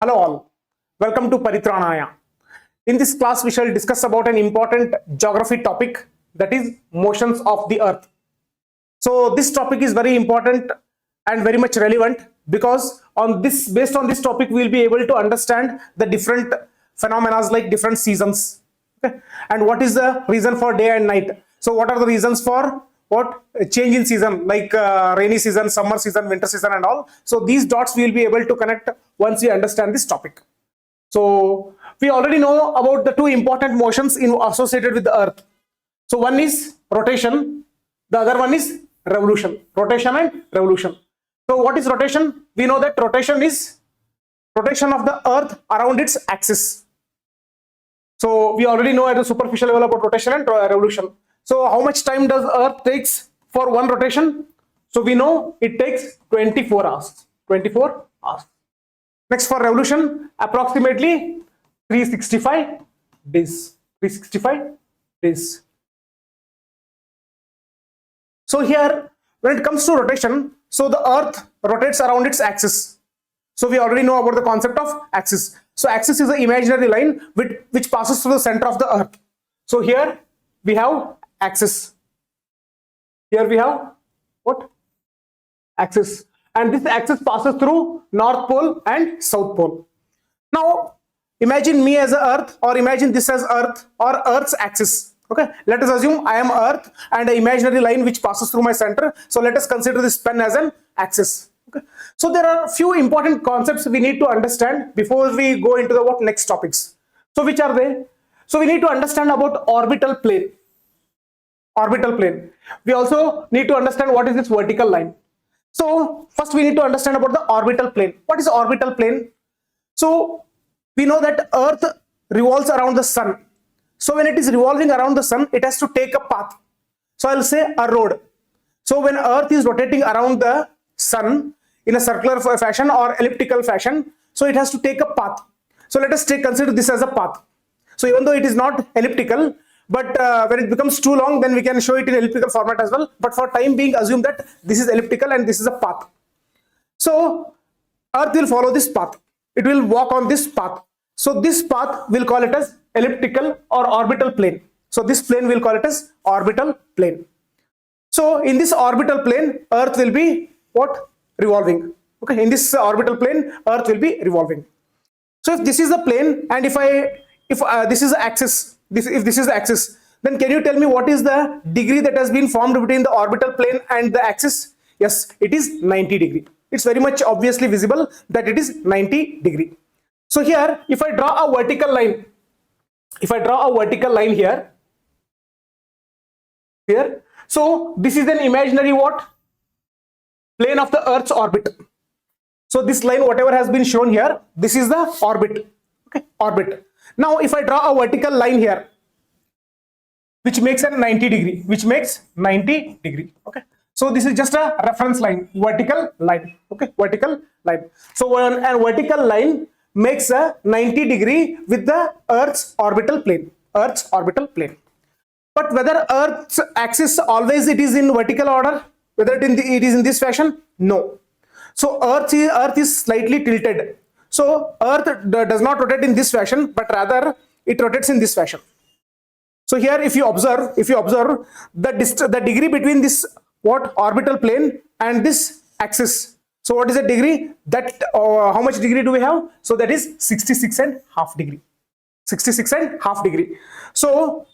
Hello all, welcome to Paritranaya. In this class we shall discuss about an important geography topic, that is motions of the earth. So this topic is very important and very much relevant because based on this topic we will be able to understand the different phenomena like different seasons, okay? And what is the reason for day and night. So what are the reasons for what change in season, like rainy season, summer season, winter season and all. So these dots we will be able to connect once we understand this topic. So we already know about the two important motions associated with the earth. So one is rotation, the other one is revolution. Rotation and revolution. So what is rotation? We know that rotation is rotation of the earth around its axis. So we already know at a superficial level about rotation and revolution. So how much time does earth takes for one rotation? So we know it takes 24 hours. 24 hours. Next, for revolution, approximately 365 days. 365 days. So here, when it comes to rotation, so the earth rotates around its axis. So we already know about the concept of axis. So axis is an imaginary line which passes through the center of the earth. So here we have axis. Here we have what? Axis. And this axis passes through North Pole and South Pole. Now imagine me as earth, or imagine this as earth or earth's axis. Okay, let us assume I am earth and an imaginary line which passes through my center. So let us consider this pen as an axis. Okay, so there are a few important concepts we need to understand before we go into the next topics. So which are they? So we need to understand about orbital plane. Orbital plane. We also need to understand what is this vertical line. So first we need to understand about the orbital plane. What is orbital plane? So we know that earth revolves around the sun. So when it is revolving around the sun, it has to take a path. So I'll say a road. So when earth is rotating around the sun in a circular fashion or elliptical fashion, so it has to take a path. So let us consider this as a path. So even though it is not elliptical, but when it becomes too long, then we can show it in elliptical format as well. But for time being, assume that this is elliptical and this is a path. So earth will follow this path. It will walk on this path. So this path we'll call it as elliptical or orbital plane. So this plane we'll call it as orbital plane. So in this orbital plane, earth will be what? Revolving. Okay, in this orbital plane, earth will be revolving. So if this is the plane, and if this is the axis, if this is the axis, then can you tell me what is the degree that has been formed between the orbital plane and the axis? Yes, it is 90 degree. It's very much obviously visible that it is 90 degree. So here, if I draw a vertical line, here, so this is an imaginary what? Plane of the earth's orbit. So this line, whatever has been shown here, this is the orbit. Okay, orbit. Now if I draw a vertical line here, which makes a 90 degree, okay. So this is just a reference line, vertical line. Okay, vertical line. So when a vertical line makes a 90 degree with the earth's orbital plane. But whether earth's axis always it is in vertical order, whether it is in this fashion? No. So earth is slightly tilted. So earth does not rotate in this fashion, but rather it rotates in this fashion. So here if you observe the degree between this orbital plane and this axis. So what is the degree? That how much degree do we have? So that is 66.5 degree. 66.5 degree. So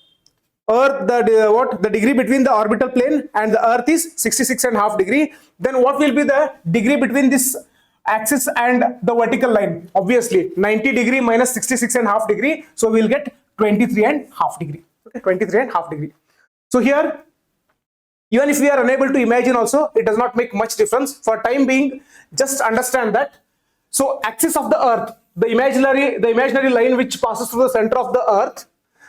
earth, the degree between the orbital plane and the earth is 66.5 degree. Then what will be the degree between this axis and the vertical line? Obviously 90 degree minus 66.5 degree. So we'll get 23.5 degree. Okay, 23.5 degree. So here, even if we are unable to imagine also, it does not make much difference. For time being, just understand that. So axis of the earth, the imaginary line which passes through the center of the earth,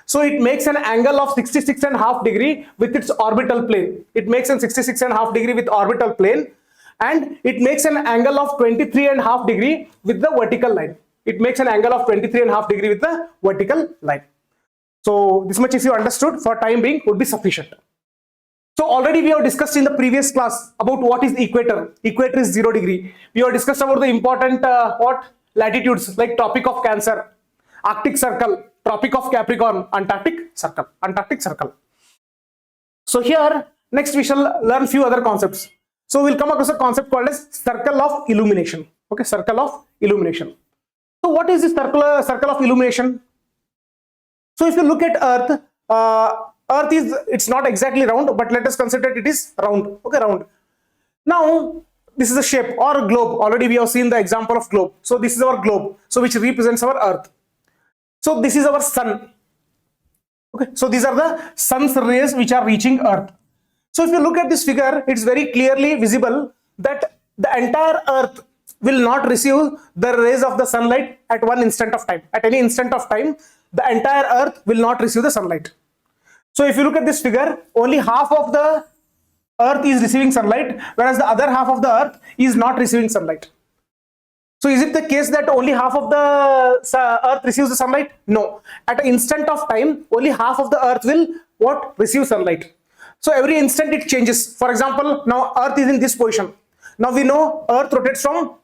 so it makes an angle of 66.5 degree with its orbital plane. It makes an 66.5 degree with orbital plane, and it makes an angle of 23.5 degree with the vertical line. It makes an angle of 23.5 degree with the vertical line. So this much if you understood, for time being would be sufficient. So already we have discussed in the previous class about what is equator. Equator is 0 degree. We have discussed about the important latitudes like Tropic of Cancer, Arctic Circle, Tropic of Capricorn, Antarctic Circle. So here, next we shall learn few other concepts. So we'll come across a concept called as circle of illumination. Okay, circle of illumination. So what is this circle of illumination? So if you look at Earth, Earth is, it's not exactly round, but let us consider it is round. Okay, round. Now this is a shape or a globe. Already we have seen the example of globe. So this is our globe, so which represents our Earth. So this is our sun. Okay, so these are the sun's rays which are reaching Earth. So if you look at this figure, it's very clearly visible that the entire Earth will not receive the rays of the sunlight at one instant of time. At any instant of time, the entire Earth will not receive the sunlight. So if you look at this figure, only half of the Earth is receiving sunlight, whereas the other half of the Earth is not receiving sunlight. So is it the case that only half of the Earth receives the sunlight? No. At an instant of time, only half of the Earth will receive sunlight. So every instant it changes. For example, now Earth is in this position. Now we know Earth rotates from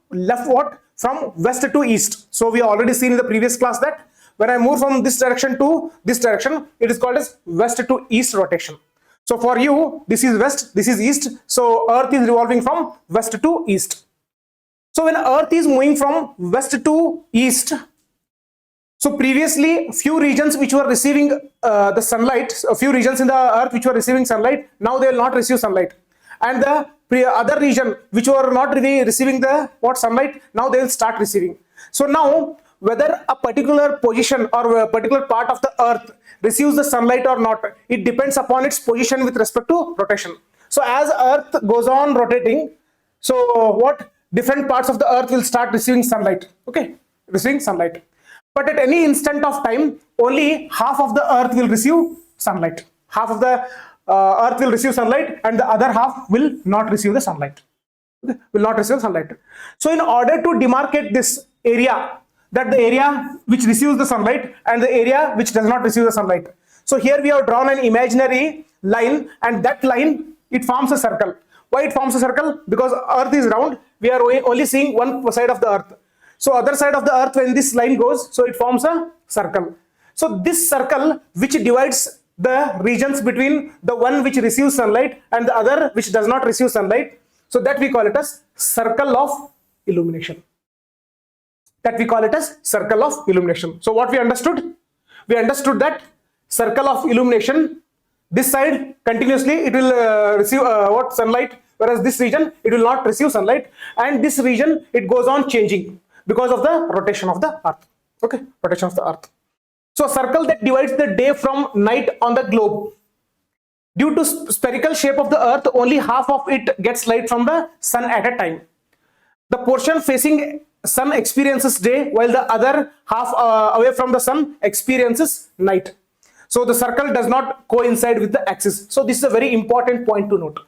from west to east. So we have already seen in the previous class that when I move from this direction to this direction, it is called as west to east rotation. So for you, this is west, this is east. So Earth is revolving from west to east. So when Earth is moving from west to east, so previously few regions which were receiving the sunlight, a few regions in the Earth which were receiving sunlight, now they will not receive sunlight. And the other region which were not really receiving the sunlight, now they will start receiving. So now whether a particular position or a particular part of the Earth receives the sunlight or not, it depends upon its position with respect to rotation. So as Earth goes on rotating, so different parts of the Earth will start receiving sunlight. Okay, receiving sunlight. But at any instant of time, only half of the Earth will receive sunlight. Half of the Earth will receive sunlight, and the other half will not receive the sunlight. Okay, will not receive sunlight. So in order to demarcate this area, that the area which receives the sunlight and the area which does not receive the sunlight. So here we have drawn an imaginary line, and that line, it forms a circle. Why it forms a circle? Because Earth is round. We are only seeing one side of the Earth. So other side of the Earth, when this line goes, so it forms a circle. So this circle which divides the regions between the one which receives sunlight and the other which does not receive sunlight, so that we call it as circle of illumination. That we call it as circle of illumination. So what we understood? We understood that circle of illumination, this side continuously it will receive sunlight, whereas this region it will not receive sunlight, and this region it goes on changing because of the rotation of the Earth. Okay, rotation of the Earth. So a circle that divides the day from night on the globe. Due to spherical shape of the Earth, only half of it gets light from the sun at a time. The portion facing sun experiences day, while the other half away from the sun experiences night. So the circle does not coincide with the axis. So this is a very important point to note,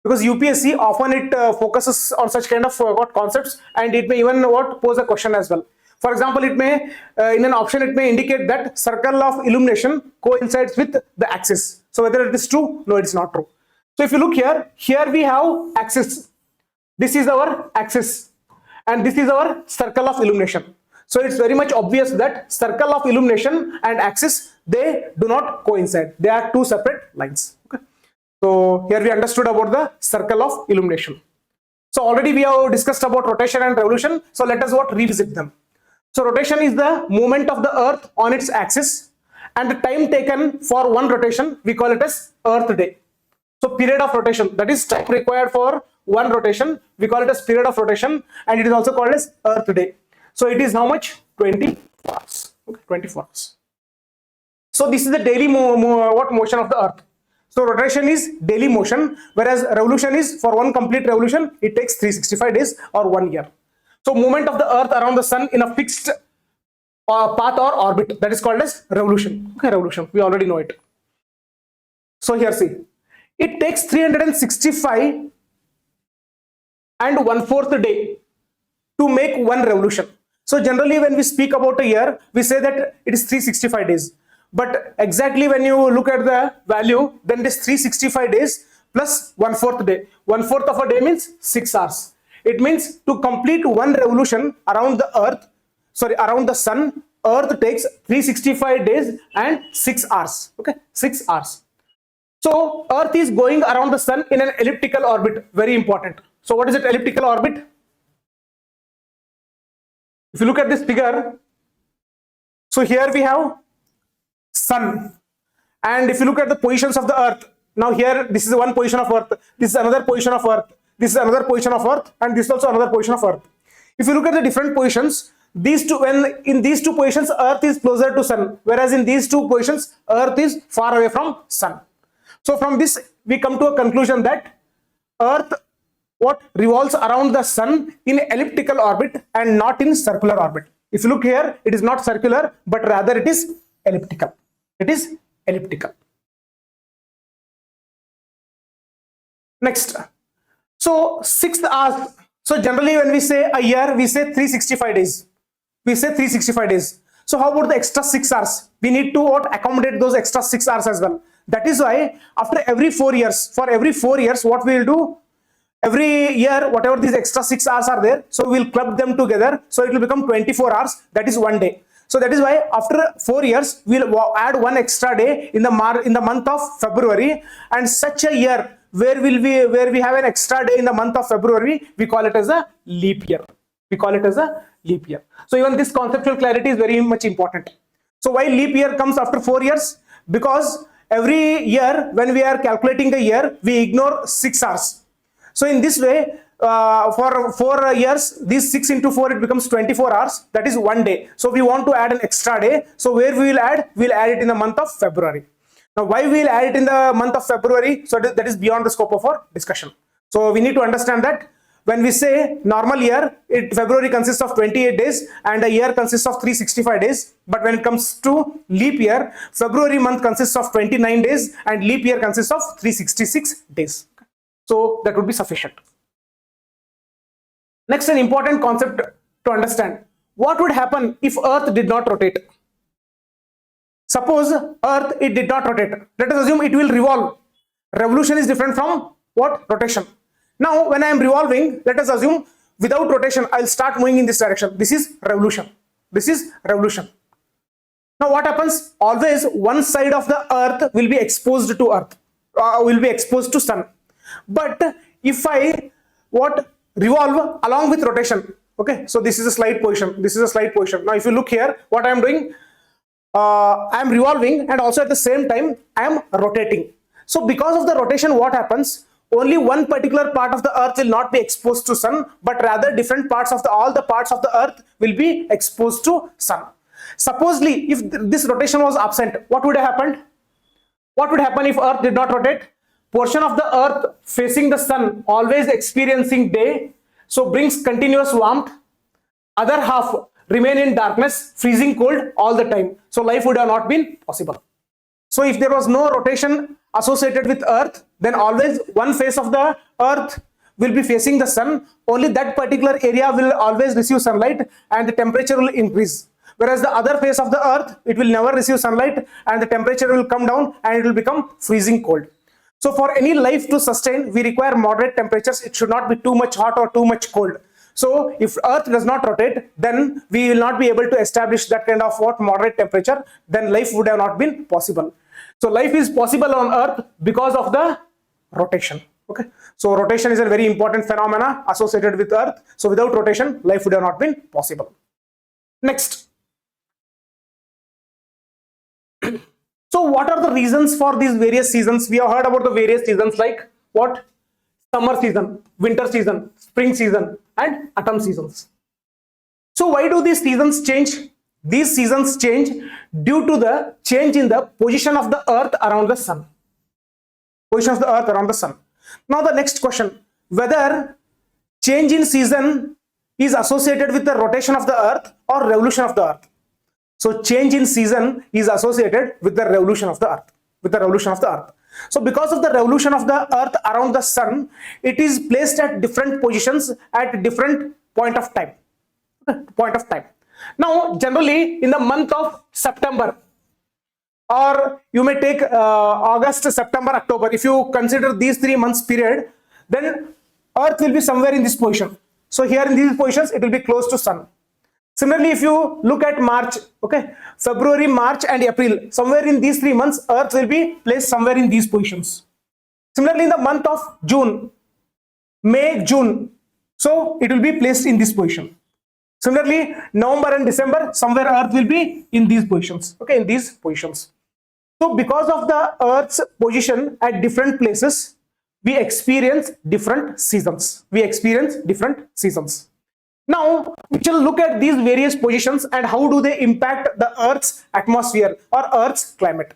because UPSC often it focuses on such kind of concepts, and it may even pose a question as well. For example, it may in an option it may indicate that circle of illumination coincides with the axis. So whether it is true? No, it's not true. So if you look here we have axis. This is our axis, and this is our circle of illumination. So it's very much obvious that circle of illumination and axis, they do not coincide. They are two separate lines. Okay. So here we understood about the circle of illumination. So already we have discussed about rotation and revolution. So let us revisit them. So rotation is the movement of the Earth on its axis, and the time taken for one rotation, we call it as Earth day. So period of rotation, that is time required for one rotation, we call it as period of rotation, and it is also called as Earth day. So it is how much? 24 hours. Okay, 24 hours. So this is the daily motion of the Earth. So rotation is daily motion, whereas revolution is, for one complete revolution, it takes 365 days or 1 year. So movement of the Earth around the sun in a fixed path or orbit, that is called as revolution. Okay, revolution, we already know it. So here see, it takes 365 and 1/4 day to make one revolution. So generally when we speak about a year, we say that it is 365 days. But exactly when you look at the value, then it is 365 days plus 1/4 day. 1/4 of a day means 6 hours. It means to complete one revolution around the earth, sorry, around the sun, earth takes 365 days and 6 hours. Okay, 6 hours. So earth is going around the sun in an elliptical orbit. Very important. So what is it, elliptical orbit? If you look at this figure, so here we have sun, and if you look at the positions of the earth, now here this is one position of earth, this is another position of earth, this is another position of earth, and this is also another position of earth. If you look at the different positions, these two, when in these two positions earth is closer to sun, whereas in these two positions earth is far away from sun. So from this we come to a conclusion that earth what revolves around the sun in elliptical orbit and not in circular orbit. If you look here, it is not circular, but rather it is elliptical. It is elliptical. Next, so 6 hours. So generally when we say a year, we say 365 days. We say 365 days. So how about the extra 6 hours? We need to accommodate those extra 6 hours as well. That is why after every 4 years, for every 4 years, what we will do? Every year, whatever these extra 6 hours are there, so we will club them together. So it will become 24 hours. That is one day. So that is why after 4 years, we will add one extra day in the month of February, and such a year where we have an extra day in the month of February, we call it as a leap year. We call it as a leap year. So even this conceptual clarity is very much important. So why leap year comes after 4 years? Because every year when we are calculating a year, we ignore 6 hours. So in this way, for 4 years, these 6 into 4, it becomes 24 hours. That is one day. So we want to add an extra day. So where we will add? We'll add it in the month of February. Now why we'll add it in the month of February? So that is beyond the scope of our discussion. So we need to understand that when we say normal year, February consists of 28 days and a year consists of 365 days. But when it comes to leap year, February month consists of 29 days and leap year consists of 366 days. So that would be sufficient. Next, an important concept to understand. What would happen if earth did not rotate? Suppose earth, it did not rotate. Let us assume it will revolve. Revolution is different from what? Rotation. Now when I am revolving, let us assume without rotation, I'll start moving in this direction. This is revolution. This is revolution. Now what happens? Always one side of the earth will be exposed to earth, will be exposed to sun. But if I revolve along with rotation, okay, so this is a slight position, this is a slight position. Now if you look here, what I am doing, I am revolving and also at the same time I am rotating. So because of the rotation, what happens? Only one particular part of the earth will not be exposed to sun, but rather different parts of all the parts of the earth will be exposed to sun. Supposedly, if this rotation was absent, what would have happened? What would happen if earth did not rotate? Portion of the earth facing the sun, always experiencing day, so brings continuous warmth. Other half remain in darkness, freezing cold all the time. So life would have not been possible. So if there was no rotation associated with earth, then always one face of the earth will be facing the sun. Only that particular area will always receive sunlight and the temperature will increase. Whereas the other face of the earth, it will never receive sunlight and the temperature will come down and it will become freezing cold. So for any life to sustain, we require moderate temperatures. It should not be too much hot or too much cold. So if earth does not rotate, then we will not be able to establish that kind of moderate temperature. Then life would have not been possible. So life is possible on earth because of the rotation. Okay. So rotation is a very important phenomena associated with earth. So without rotation, life would have not been possible. Next. So what are the reasons for these various seasons? We have heard about the various seasons like what? Summer season, winter season, spring season, and autumn seasons. So why do these seasons change? These seasons change due to the change in the position of the earth around the sun. Position of the earth around the sun. Now the next question, whether change in season is associated with the rotation of the earth or revolution of the earth. So change in season is associated with the revolution of the earth, with the revolution of the earth. So because of the revolution of the earth around the sun, it is placed at different positions at different point of time. Now generally in the month of September, or you may take August, September, October, if you consider these 3 months period, then earth will be somewhere in this position. So here in these positions, it will be close to sun. Similarly, if you look at March, okay, February, March and April, somewhere in these 3 months, Earth will be placed somewhere in these positions. Similarly, in the month of June, May, June, so it will be placed in this position. Similarly, November and December, somewhere Earth will be in these positions, okay, in these positions. So because of the Earth's position at different places, we experience different seasons. Now, we shall look at these various positions and how do they impact the Earth's atmosphere or Earth's climate.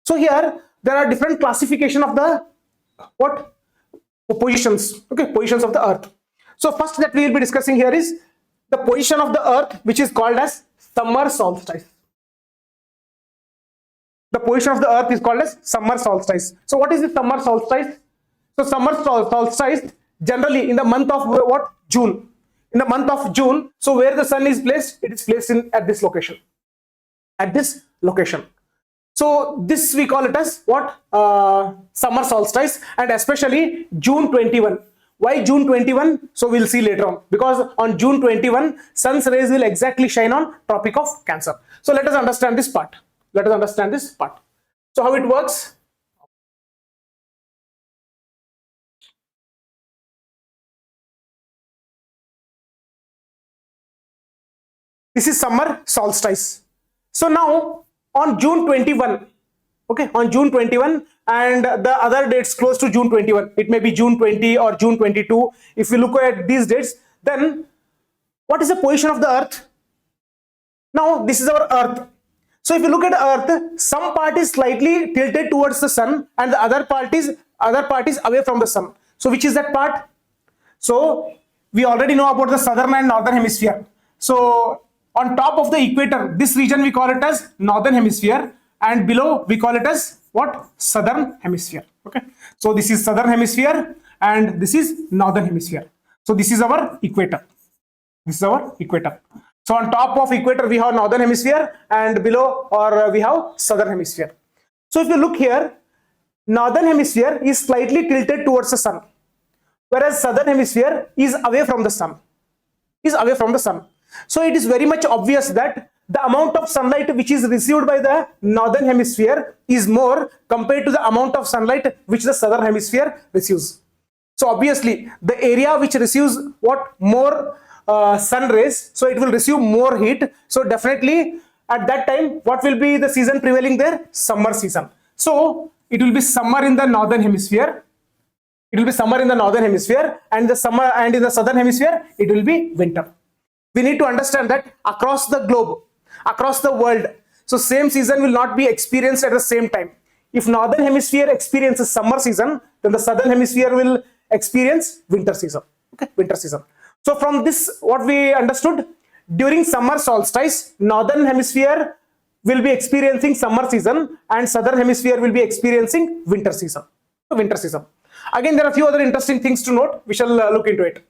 So here, there are different classification of the positions, okay, positions of the Earth. So first that we will be discussing here is the position of the Earth, which is called as summer solstice. The position of the Earth is called as summer solstice. So what is the summer solstice? So summer solstice generally in the month of June. In the month of June, so where the sun is placed, it is placed at this location. So this we call it as summer solstice, and especially June 21. Why June 21? So we'll see later on, because on June 21, sun's rays will exactly shine on Tropic of Cancer. So let us understand this part. So how it works? This is summer solstice. So now on June 21, okay, on June 21 and the other dates close to June 21, it may be June 20 or June 22. If you look at these dates, then what is the position of the Earth? Now this is our Earth. So if you look at Earth, some part is slightly tilted towards the sun and the other part is away from the sun. So which is that part? So we already know about the southern and northern hemisphere. So on top of the equator, this region we call it as northern hemisphere, and below we call it as southern hemisphere. Okay, so this is southern hemisphere and this is northern hemisphere. So this is our equator. So on top of equator we have northern hemisphere and below we have southern hemisphere. So if you look here, northern hemisphere is slightly tilted towards the sun, whereas southern hemisphere is away from the sun. So it is very much obvious that the amount of sunlight which is received by the northern hemisphere is more compared to the amount of sunlight which the southern hemisphere receives. So obviously the area which receives more sun rays, so it will receive more heat. So definitely at that time, what will be the season prevailing there? Summer season. So it will be summer in the northern hemisphere. And in the southern hemisphere, it will be winter. We need to understand that across the globe, across the world, so same season will not be experienced at the same time. If northern hemisphere experiences summer season, then the southern hemisphere will experience winter season. Okay, winter season. So from this, what we understood, during summer solstice, northern hemisphere will be experiencing summer season and southern hemisphere will be experiencing winter season. Again, there are a few other interesting things to note. We shall look into it.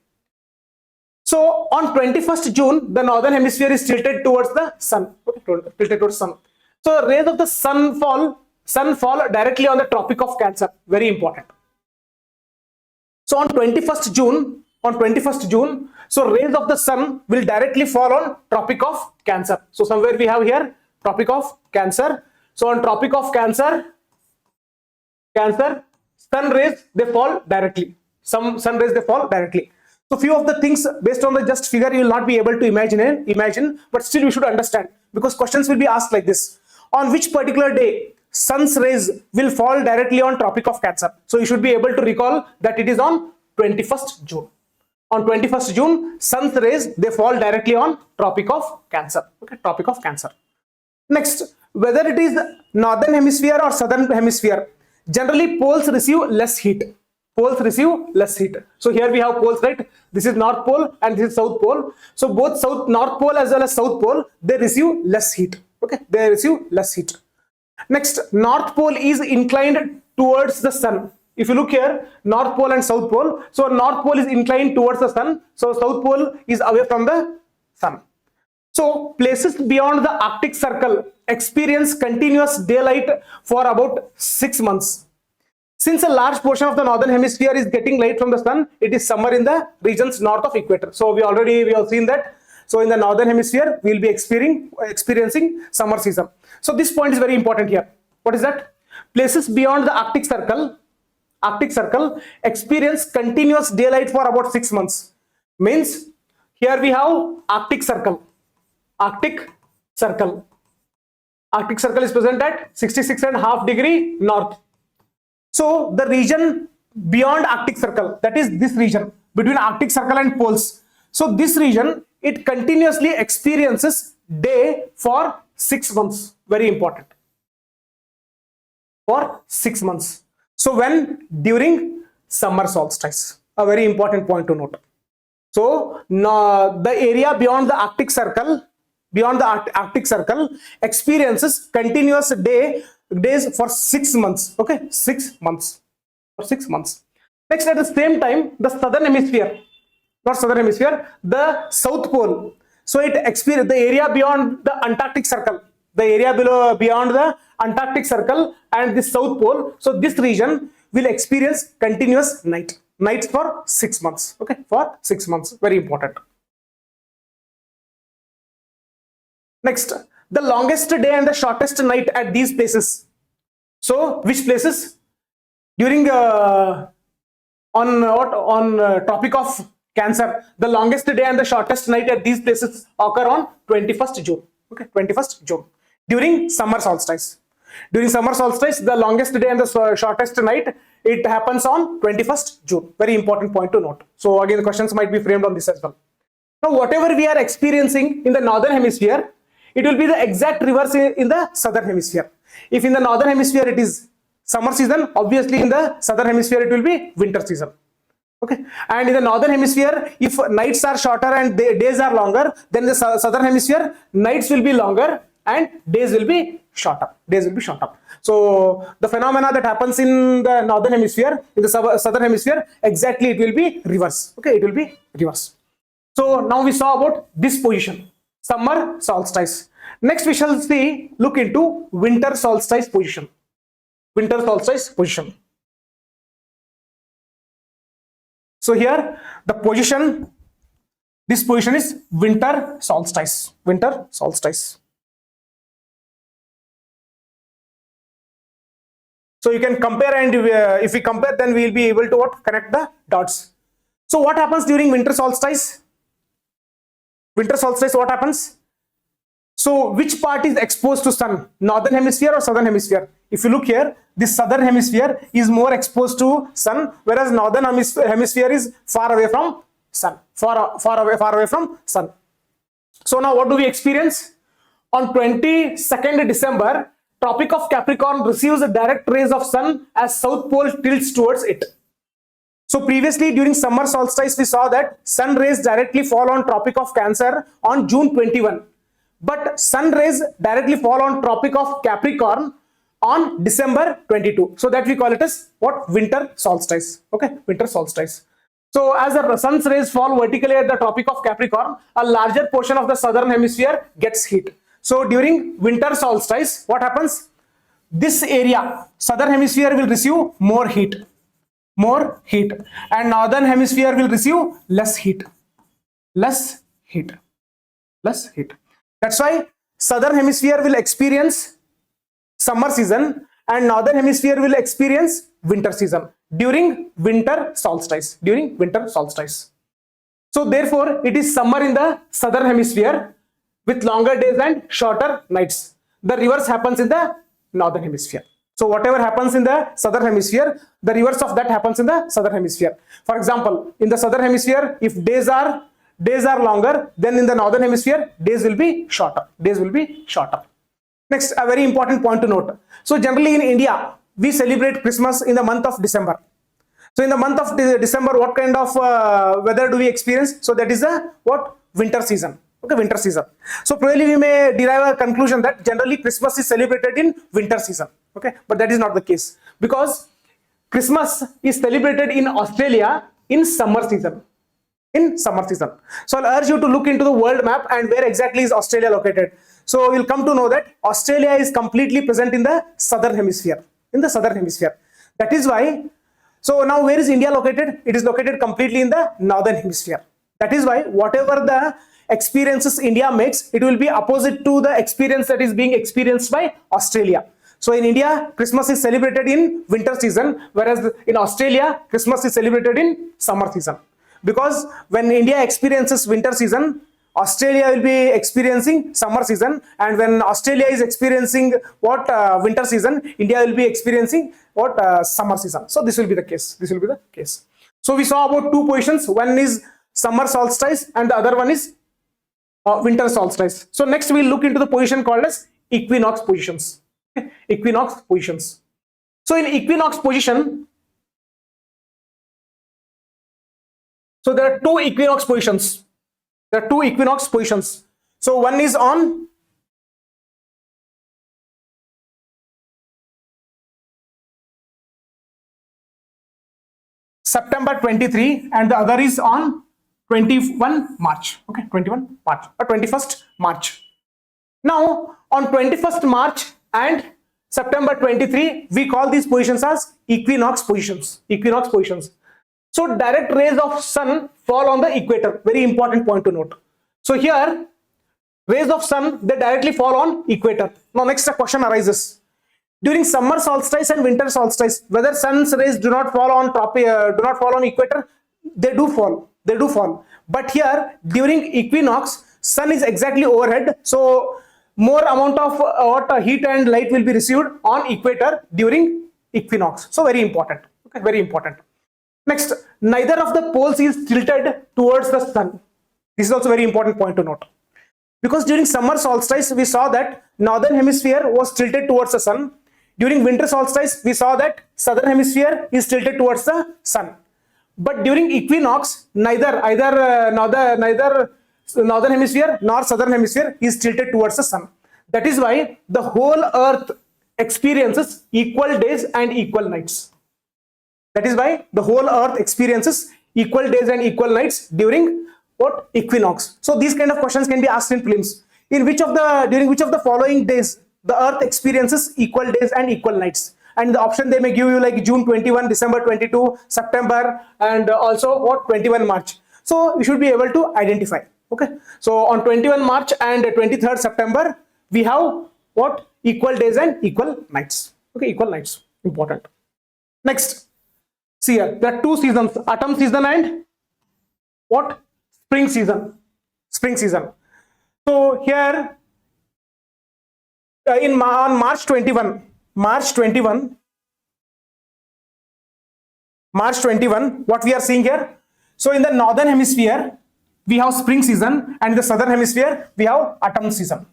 So on 21st June, the northern hemisphere is tilted towards the sun. So rays of the sun fall directly on the Tropic of Cancer. Very important. So on 21st June, so rays of the sun will directly fall on Tropic of Cancer. So somewhere we have here Tropic of Cancer. So on Tropic of Cancer, sun rays they fall directly. Some sun rays they fall directly. So few of the things based on the just figure you will not be able to imagine, but still you should understand, because questions will be asked like this: on which particular day sun's rays will fall directly on Tropic of Cancer? So you should be able to recall that it is on 21st June. On 21st June, sun's rays they fall directly on Tropic of Cancer. Okay, Tropic of Cancer. Next, whether it is northern hemisphere or southern hemisphere, generally poles receive less heat. So here we have poles, right? This is North Pole and this is South Pole. So both North Pole as well as South Pole, they receive less heat. Okay, they receive less heat. Next, North Pole is inclined towards the sun. If you look here, North Pole and South Pole. So North Pole is inclined towards the sun. So South Pole is away from the sun. So places beyond the Arctic Circle experience continuous daylight for about 6 months. Since a large portion of the northern hemisphere is getting light from the sun, it is summer in the regions north of equator. So we have seen that. So in the northern hemisphere, we will be experiencing summer season. So this point is very important here. What is that? Places beyond the Arctic Circle experience continuous daylight for about 6 months. Means here we have Arctic Circle. Arctic Circle is present at 66.5 degree north. So the region beyond Arctic Circle, that is this region between Arctic Circle and poles. So this region, it continuously experiences day for 6 months. Very important. For 6 months. So when? During summer solstice. A very important point to note. So the area beyond the Arctic Circle, experiences continuous days for 6 months. Okay, 6 months. For 6 months. Next, at the same time, the southern hemisphere, not southern hemisphere, the south pole. So it experiences the area beyond the Antarctic Circle, beyond the Antarctic Circle and the south pole. So this region will experience continuous nights for 6 months. Okay, for 6 months. Very important. Next, the longest day and the shortest night at these places. So which places? During Tropic of Cancer, the longest day and the shortest night at these places occur on 21st June. Okay, 21st June. During summer solstice. During summer solstice, the longest day and the shortest night, it happens on 21st June. Very important point to note. So again, the questions might be framed on this as well. Now, whatever we are experiencing in the northern hemisphere, it will be the exact reverse in the southern hemisphere. If in the northern hemisphere it is summer season, obviously in the southern hemisphere it will be winter season. Okay, and in the northern hemisphere, if nights are shorter and days are longer, then the southern hemisphere nights will be longer and days will be shorter. So the phenomena that happens in the northern hemisphere, in the southern hemisphere, exactly it will be reverse. Okay, it will be reverse. So now we saw about this position, summer solstice. Next we shall look into winter solstice position. Winter solstice position. So here the position, this position is winter solstice. Winter solstice. So you can compare, and if we compare, then we will be able to connect the dots. So what happens during winter solstice? Winter solstice, what happens? So which part is exposed to sun? Northern hemisphere or southern hemisphere? If you look here, this southern hemisphere is more exposed to sun, whereas northern hemisphere is far away from sun. Far away from sun. So now what do we experience? On 22nd December, Tropic of Capricorn receives the direct rays of sun as south pole tilts towards it. So previously during summer solstice, we saw that sun rays directly fall on Tropic of Cancer on June 21. But sun rays directly fall on Tropic of Capricorn on December 22. So that we call it as what? Winter solstice. Okay, winter solstice. So as the sun's rays fall vertically at the Tropic of Capricorn, a larger portion of the southern hemisphere gets heat. So during winter solstice, what happens? This area, southern hemisphere will receive more heat, and northern hemisphere will receive less heat. That's why southern hemisphere will experience summer season and northern hemisphere will experience winter season during winter solstice. So therefore, it is summer in the southern hemisphere with longer days and shorter nights. The reverse happens in the northern hemisphere. So whatever happens in the southern hemisphere, the reverse of that happens in the southern hemisphere. For example, in the southern hemisphere, if days are longer, then in the northern hemisphere, days will be shorter. Next, a very important point to note. So generally in India, we celebrate Christmas in the month of December. So in the month of December, what kind of weather do we experience? So that is the winter season. Okay, winter season. So probably we may derive a conclusion that generally Christmas is celebrated in winter season. Okay, but that is not the case, because Christmas is celebrated in Australia in summer season. So I'll urge you to look into the world map and where exactly is Australia located. So you'll come to know that Australia is completely present in the southern hemisphere. The That is why, so now where is India located? It is located completely in the northern hemisphere. That is why whatever the experiences India makes, it will be opposite to the experience that is being experienced by Australia. So in India, Christmas is celebrated in winter season, whereas in Australia, Christmas is celebrated in summer season. Because when India experiences winter season, Australia will be experiencing summer season, and when Australia is experiencing what winter season, India will be experiencing what summer season. So this will be the case. This will be the case. So we saw about two positions. One is summer solstice, and the other one is winter solstice. So next we'll look into the position called as equinox positions. Equinox positions. So in equinox position, so there are two equinox positions. There are two equinox positions. So one is on September 23 and the other is on 21 March. Okay, 21 March or 21st March. Now on 21st March and September 23, we call these positions as equinox positions. Equinox positions. So direct rays of sun fall on the equator. Very important point to note. So here, rays of sun, they directly fall on equator. Now next a question arises. During summer solstice and winter solstice, whether sun's rays do not fall on equator, they do fall. They do fall. But here during equinox, sun is exactly overhead. So more amount of heat and light will be received on equator during equinox. So very important. Okay, very important. Next, neither of the poles is tilted towards the sun. This is also very important point to note. Because during summer solstice, we saw that northern hemisphere was tilted towards the sun. During winter solstice, we saw that southern hemisphere is tilted towards the sun. But during equinox, neither northern hemisphere nor southern hemisphere is tilted towards the sun. That is why the whole earth experiences equal days and equal nights. That is why the whole earth experiences equal days and equal nights during what? Equinox. So these kind of questions can be asked in prelims. During which of the following days the earth experiences equal days and equal nights? And the option they may give you like June 21, December 22, September, and also what? 21 March. So you should be able to identify. Okay. So on 21 March and 23rd September, we have what? Equal days and equal nights. Okay, equal nights. Important. Next. See here, there are two seasons, autumn season and what? Spring season. Spring season. So here on March 21, what we are seeing here? So in the northern hemisphere, we have spring season, and in the southern hemisphere, we have autumn season.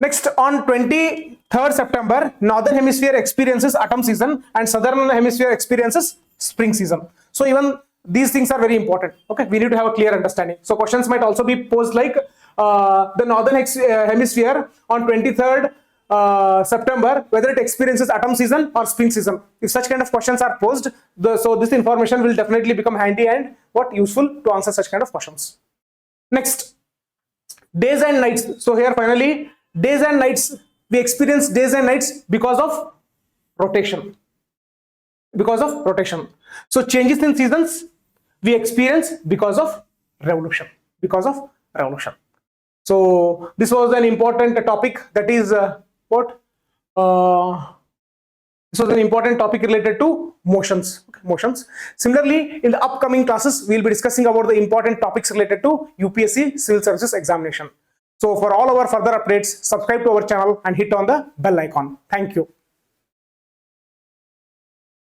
Next, on 23rd September, northern hemisphere experiences autumn season and southern hemisphere experiences spring season. So even these things are very important. Okay, we need to have a clear understanding. So questions might also be posed like the northern hemisphere on 23rd September, whether it experiences autumn season or spring season. If such kind of questions are posed, so this information will definitely become handy and what? Useful to answer such kind of questions. Next, days and nights. So here finally, days and nights, we experience days and nights because of rotation. Because of rotation. So changes in seasons we experience because of revolution. Because of revolution. So this was an important topic, that is this was an important topic related to motions. Okay, motions. Similarly, in the upcoming classes, we will be discussing about the important topics related to UPSC Civil Services examination. So for all our further updates, subscribe to our channel and hit on the bell icon. Thank you.